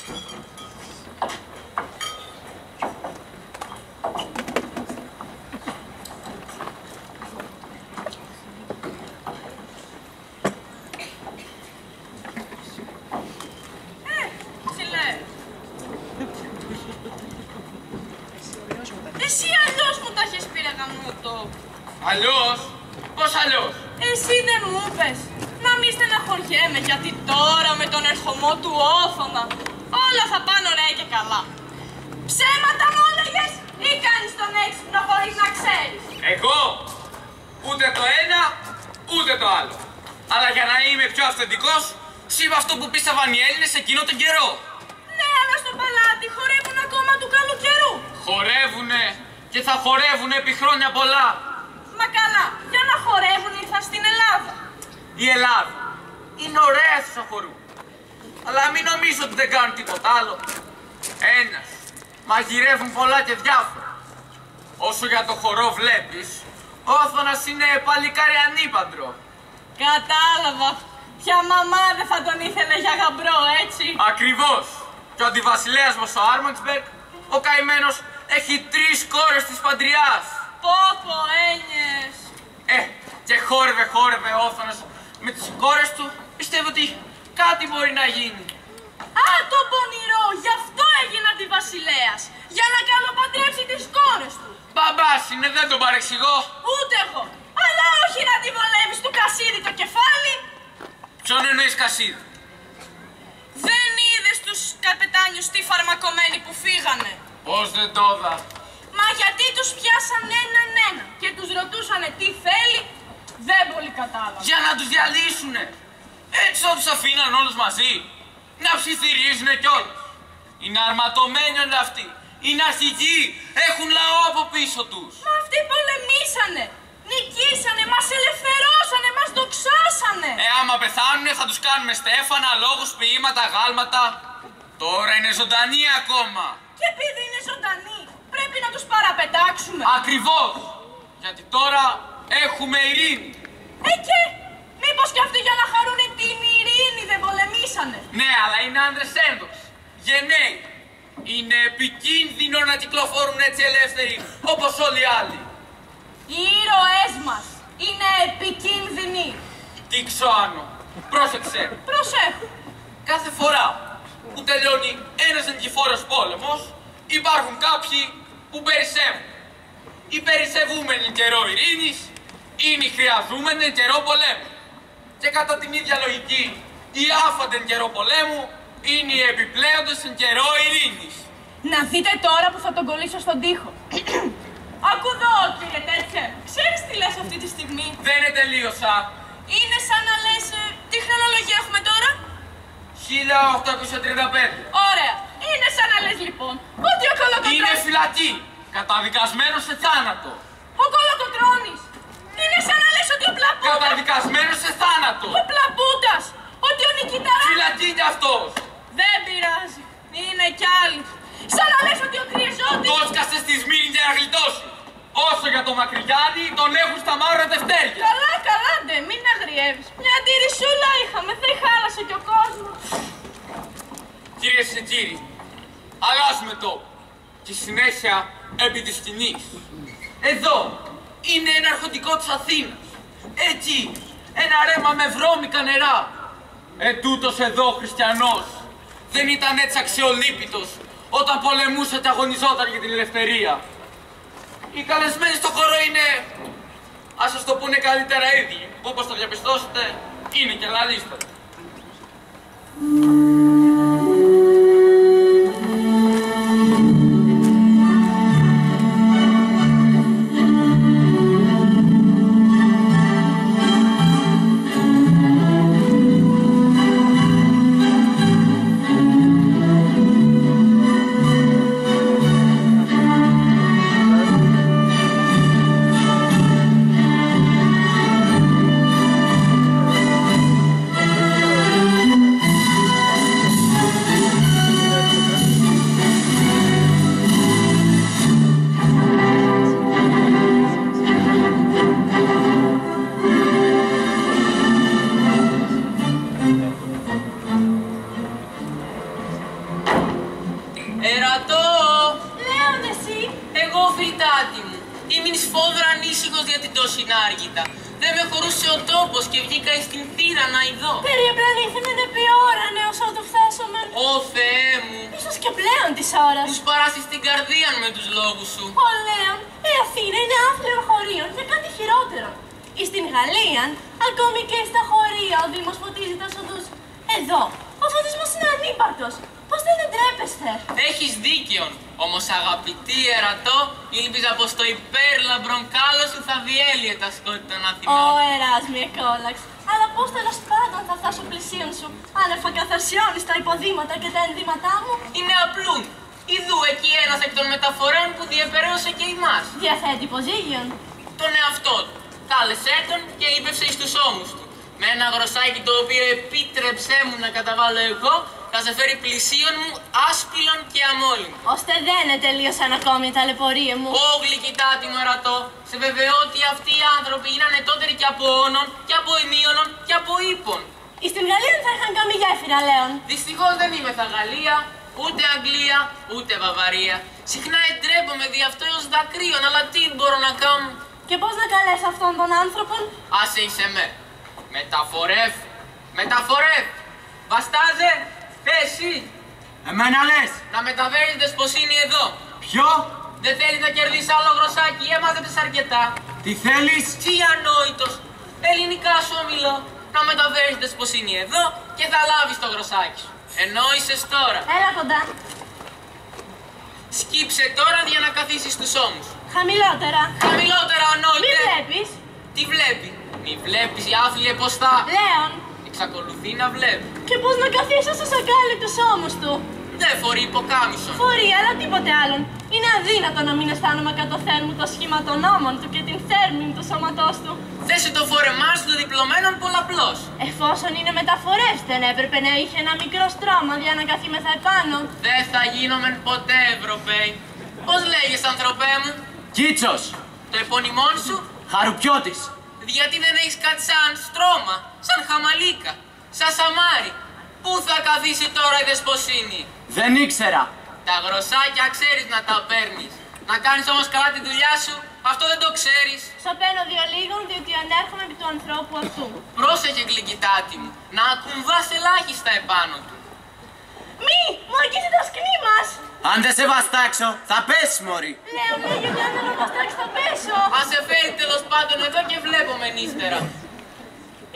Εσύ αλλιώς μου τα έχεις πει ρε γαμώτο. Αλλιώς? Πώς αλλιώς? Εσύ δεν μου είπες να μη στεναχωριέμαι γιατί τώρα με τον ερχομό του όθωνα όλα θα πάνε ωραία και καλά. Ψέματα μου έλεγες ή κάνεις τον έξυπνο χωρίς να ξέρεις? Εγώ? Ούτε το ένα, ούτε το άλλο. Αλλά για να είμαι πιο αυθεντικός, σου είπα αυτό που πίστευαν οι Έλληνες εκείνο τον καιρό. Ναι, αλλά στο παλάτι χορεύουν ακόμα του καλοκαιρού. Χορεύουνε και θα χορεύουνε επί χρόνια πολλά. Μα καλά, για να χορεύουν ήρθαν στην Ελλάδα. Η Ελλάδα είναι ωραία αίθουσα χορού. Αλλά μην νομίζω ότι δεν κάνουν τίποτα άλλο. Ένας, μαγειρεύουν πολλά και διάφορα. Όσο για το χορό βλέπεις, ο Όθωνας είναι παλικάρι ανήπαντρο. Κατάλαβα. Ποια μαμά δεν θα τον ήθελε για γαμπρό, έτσι. Ακριβώς. Και ο αντιβασιλέας μας ο Άρμαντσμπεργκ, ο καημένος, έχει 3 κόρες της Παντριάς. Πόπο, έννοιες. Και χόρευε ο Όθωνας με τις κόρες του. Πιστεύω ότι κάτι μπορεί να γίνει. Α, το πονηρό, γι' αυτό έγινε αντιβασιλέας. Για να καλοπαντρέψει τις κόρες του. Μπαμπάς είναι, δεν τον παρεξηγώ. Ούτε εγώ. Αλλά όχι να τη βολεύεις του Κασίδη το κεφάλι. Ποιον εννοείς Κασίδη? Δεν είδες τους καπετάνιους τι φαρμακομένοι που φύγανε? Πώς δεν το είδα? Μα γιατί τους πιάσαν έναν και τους ρωτούσανε τι θέλει, δεν πολύ κατάλαβα. Για να τους διαλύσουνε. Έτσι θα τους αφήναν όλους μαζί. Να ψιθυρίζουνε κιόλας. Είναι αρματωμένοι όλοι αυτοί. Είναι αρχηγοί. Έχουν λαό από πίσω τους. Μα αυτοί πολεμήσανε. Νικήσανε, μας ελευθερώσανε, μας δοξάσανε. Άμα πεθάνουνε θα τους κάνουμε στέφανα, λόγους, ποίηματα, γάλματα. Τώρα είναι ζωντανοί ακόμα. Και επειδή είναι ζωντανοί, πρέπει να τους παραπετάξουμε. Ακριβώς. Γιατί τώρα έχουμε ειρήνη. Και μήπως και αυτοί για να χαρούνε την ειρήνη δεν πολεμήσανε? Ναι, αλλά είναι άντρες ένδοξοι, γενναίοι. Είναι επικίνδυνο να κυκλοφορούν έτσι ελεύθεροι, όπως όλοι οι άλλοι. Οι ήρωές μας είναι επικίνδυνοι. Τι ξοάνω. Πρόσεξε. Προσέχω. Κάθε φορά που τελειώνει ένας νικηφόρος πόλεμος, υπάρχουν κάποιοι που περισσεύουν. Οι περισσευούμενοι καιρό ειρήνης είναι οι χρειαζούμενοι καιρό πολέμου. Και κατά την ίδια λογική, οι άφαντεν καιρό πολέμου είναι οι επιπλέοντες εν καιρό ειρήνης. Να δείτε τώρα που θα τον κολλήσω στον τοίχο. Άκου εδώ, κύριε τέτοια. Ξέρεις τι λες αυτή τη στιγμή? Δεν τελείωσα. Είναι σαν να λες τι χρονολογία έχουμε τώρα? 1835. Ωραία. Είναι σαν να λες λοιπόν ότι ο Κολοκοτρώνης... Είναι φυλακή. Καταδικασμένος σε θάνατο. Ο Κολοκοτρώνης. Είναι σαν να λες ότι ο Πλαπούτας... Καταδικασμένος σε θάνατο. Ο Πλαπούτας. Ότι ο Νικηταράς... Φυλακή κι αυτός. Δεν πειράζει. Είναι κι άλλοι. Σαν να λες ότι ο Κρυεζόντης... Το έσκασε στη Σμύρνη για να γλιτώσει. Όσο για τον Μακρυγιάννη, τον έχουν στα μαύρα τευτέρια. Καλά, καλά, ντε, μην αγριεύεις. Μια αντιρρησούλα είχαμε, δεν χάλασε κι ο κόσμος. Κυρίες και κύριοι, αλλάζουμε το και συνέχεια επί της σκηνής. Εδώ είναι ένα αρχοντικό της Αθήνας. Εκεί ένα ρέμα με βρώμικα νερά. Τούτος εδώ χριστιανός δεν ήταν έτσι αξιολύπητος όταν πολεμούσε και αγωνιζόταν για την ελευθερία. Οι καλεσμένοι στο χώρο είναι, ας σας το πούνε καλύτερα ίδιοι, που όπως το διαπιστώσετε είναι και λαλίστατοι. Ερατό! Λέων εσύ. Εγώ, φιλτάτη μου, ήμουν σφόδρα ανήσυχος για την τόση άργητα. Δεν με χωρούσε ο τόπος και βγήκα εις την θύρα να ειδώ. Περιεπλανήθημεν επί ώρα έως ότου φτάσομεν. Ω Θεέ μου! Ίσως και πλέον της ώρας. Τους παράσεις την καρδία με τους λόγους σου. Ο Λέων, η Αθήνα είναι άθλιο χωρίων και κάτι χειρότερο. Εις την Γαλλία, ακόμη και στα χωρία, ο Δήμος φωτίζει τα οδούς. Εδώ, ο φωτισμός είναι ανύπαρκτος. Πώς δεν τρέπεστε. Έχεις δίκαιον. Όμως αγαπητή Ερατό, ήλπιζα πως το υπέρλαμπρον κάλο σου θα διέλυε τα σκότη των Αθηνών. Ω Εράσμιε Κόλαξ, αλλά πώς τέλος πάντων θα φτάσω πλησίον σου, άνευ καθαρσιώνεις τα υποδήματα και τα ενδύματά μου. Είναι απλούν. Ιδού εκεί ένας εκ των μεταφορέων που διεπεραίωσε και εμάς. Διαθέτει υποζύγιον. Τον εαυτό του. Κάλεσέ τον και ύπευσε εις τους ώμους του. Με ένα γροσάκι το οποίο επίτρεψέ μου να καταβάλω εγώ, θα σε φέρει πλησίον μου άσπυλον και αμόλυντο. Ώστε δεν τελείωσαν ακόμη η ταλαιπωρία μου. Ω γλυκητάτη μου Ερατό, σε βεβαιώ ότι αυτοί οι άνθρωποι είναι ανετότεροι και από όνων, και από ημίωνων, και από ύπων. Εις την Γαλλία θα είχαν κάνει γέφυρα, Λέων. Δυστυχώς δεν είμαι θα Γαλλία, ούτε Αγγλία, ούτε Βαβαρία. Συχνά εντρέπομαι δι' αυτό έως δακρύων, αλλά τι μπορώ να κάνω. Και πώς να καλέσω αυτόν τον άνθρωπον. Άσε είσαι με. Μεταφορεύ. Μεταφορεύ. Βαστάζε. Εσύ. Εμένα λες. Να μεταφέρεις δεσποσίνη εδώ. Ποιο? Δεν θέλεις να κερδίσεις άλλο γροσάκι, έμαθες αρκετά. Τι θέλεις? Τι ανόητος. Ελληνικά σου ομιλώ. Να μεταφέρεις δεσποσίνη εδώ και θα λάβεις το γροσάκι σου. Εννοείσες τώρα. Έλα κοντά. Σκύψε τώρα για να καθίσεις στους ώμους. Χαμηλότερα. Χαμηλότερα Μη ανόητε. βλέπεις. Τι βλέπει. Μη βλέπεις η άθλιε πως θα. Λέων. Εξακολουθεί να βλέπει. Και πώς να καθίσω στους ακάλυπτους ώμους του. Δεν φορεί υποκάμισον. Φορεί, αλλά τίποτε άλλον. Είναι αδύνατο να μην αισθάνομαι κατωθέν μου το σχήμα των ώμων του και την θέρμη του σώματός του. Θέσε το φορεμά του διπλωμένων πολλαπλώς. Εφόσον είναι μεταφορές, δεν έπρεπε να είχε ένα μικρό στρώμα για να καθήμεθα επάνω. Δεν θα γίνομεν ποτέ Ευρωπαίοι. Πώς λέγες ανθρωπέ μου? Κίτσος. Το επώνυμόν σου? Χαρουπιώτης. Γιατί δεν έχεις κάτι σαν στρώμα, σαν χαμαλίκα, σαν σαμάρι. Πού θα καθίσει τώρα η δεσποσίνη? Δεν ήξερα. Τα γροσάκια ξέρεις να τα παίρνεις. Να κάνεις όμως καλά τη δουλειά σου, αυτό δεν το ξέρεις. Σωπαίνω δύο λίγων, διότι ανέρχομαι επί του ανθρώπου αυτού. Πρόσεχε γλυκητάτη μου, να ακουμβάς ελάχιστα επάνω του. Μη! Μου αγγίζει το σκηνή μας! Αν δεν σε βαστάξω, θα πέσεις μωρή. Λέω, γιατί αν δεν με βαστάξει θα πέσω. Ας σε φέρει τέλος πάντων εδώ και βλέπουμε ύστερα.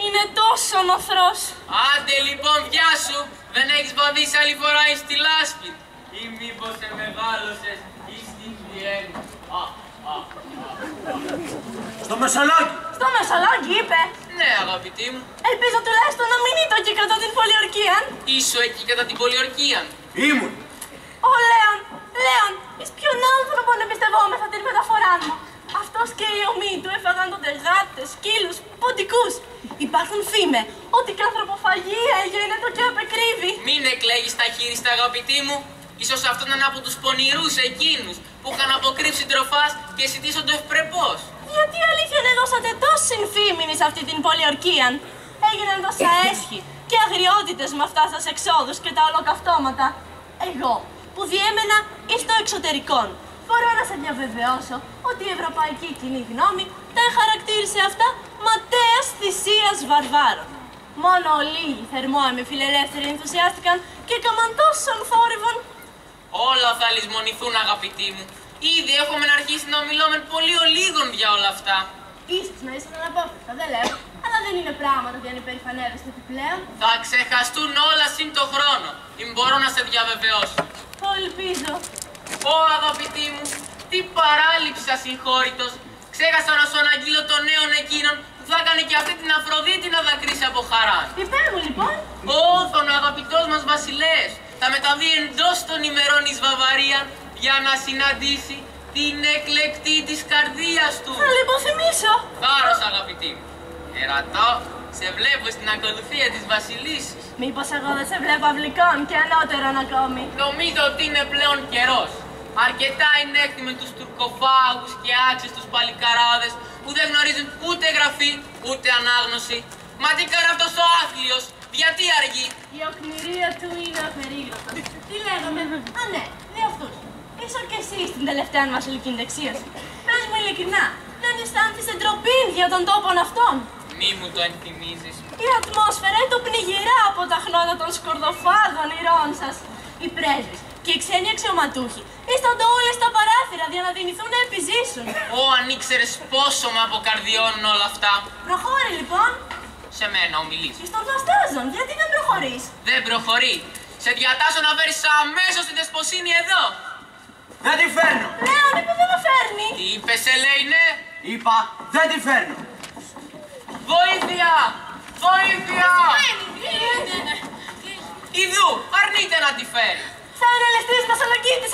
Είναι τόσο νοθρός. Άντε λοιπόν πιάσου, δεν έχεις βαδίσει άλλη φορά εις τη λάσπη. Ή μήπως σε μεγάλωσες εις την Βιέννη. Στο Μεσολόγγι. Στο Μεσολόγγι είπε. Ναι αγαπητή μου, Ελπίζω τουλάχιστον να μην ήταν εκεί κατά την πολιορκία. ήσου εκεί κατά την πολιορκία. Ήμουν. Ω Λέων, εις ποιον άνθρωπον εμπιστευόμεθα την μεταφορά μου. Αυτός και οι ομοίοι του έφαγαν τότε γάτες, σκύλους, ποντικούς. Υπάρχουν φήμε ότι η ανθρωποφαγία γίνεται και απεκρύβει. Μην εκλέγεις τα χείριστα αγαπητή μου. Ίσως αυτό ήταν από τους πονηρούς εκείνους που είχαν αποκρύψει τροφάς και ζητήσονται ευπρεπώς. Γιατί αλήθεια δεν δώσατε τόση φήμη σε αυτή την πολιορκία. Έγιναν τόσα έσχη και αγριότητες με αυτά σας εξόδους και τα ολοκαυτώματα. Εγώ, που διέμενα εις το εξωτερικόν, μπορώ να σε διαβεβαιώσω ότι η ευρωπαϊκή κοινή γνώμη τα χαρακτήρισε αυτά ματέας θυσίας βαρβάρων. Μόνο λίγοι θερμόαιμοι φιλελεύθεροι ενθουσιάστηκαν και έκαναν τόσων θόρυβων. Όλα θα λησμονηθούν αγαπητοί μου. Ήδη έχουμε αρχίσει να ομιλούμε πολύ ολίγων για όλα αυτά. Ίσως να ήσουν αναπόφευκτα, δεν λέω, αλλά δεν είναι πράγματα για να υπερηφανεύεστε επιπλέον. Θα ξεχαστούν όλα συν το χρόνο. Ή μπορώ να σε διαβεβαιώσω. Το ελπίζω. Ω αγαπητοί μου, τι παράληψη ασυγχώρητος. Ξέχασα να σου αναγγείλω των νέων εκείνων που θα έκανε και αυτή την Αφροδίτη να δακρύσει από χαρά. Υπέρ μου λοιπόν. Όθον ο αγαπητός μας βασιλέας θα μεταβεί εντός των ημερών εις Βαβαρία για να συναντήσει την εκλεκτή της καρδίας του. Θα λιποθυμίσω. Θάρρος αγαπητή μου. Ερατώ, σε βλέπω στην ακολουθία της βασιλίσσης. Μήπως εγώ δεν σε βλέπω αυλικών και ανώτερον ακόμη. Νομίζω ότι είναι πλέον καιρός. Αρκετά είναι έκτη με τους τουρκοφάγους και άξες τους παλικαράδες που δεν γνωρίζουν ούτε γραφή ούτε ανάγνωση. Μα τι κάνει αυτός ο άθλιος, γιατί αργεί? Η οκνηρία του είναι απερίγραπτη. Τι λέγαμε? Α, ναι, ίσο και εσύ στην τελευταία μας λυκνητεξίωση. Πες μου ειλικρινά, δεν αισθάνθησε ντροπή για τον τόπον αυτόν? Μη μου το ενθυμίζεις. Η ατμόσφαιρα είναι το πνιγερά από τα χνότα των σκορδοφάγων ηρών σας. Οι πρέσβεις και οι ξένοι αξιωματούχοι ίστανται όλες τα παράθυρα για να δυνηθούν να επιζήσουν. Αν ήξερες πόσο με αποκαρδιώνουν όλα αυτά. Προχώρη λοιπόν. Σε μένα ομιλείς. Και στον βαστάζον, γιατί δεν προχωρείς? Δεν προχωρεί. Σε διατάσσω να φέρεις αμέσως τη δεσποσίνη εδώ. Δεν τη φέρνω. Λέων, είπε δεν με φέρνει. Τι είπες, Ελέινε? Είπα, δεν τη φέρνω. Βοήθεια! Βοήθεια! Ιδού, αρνείται να τη φέρει. Θα είναι ληστής μας αλλά κοίτης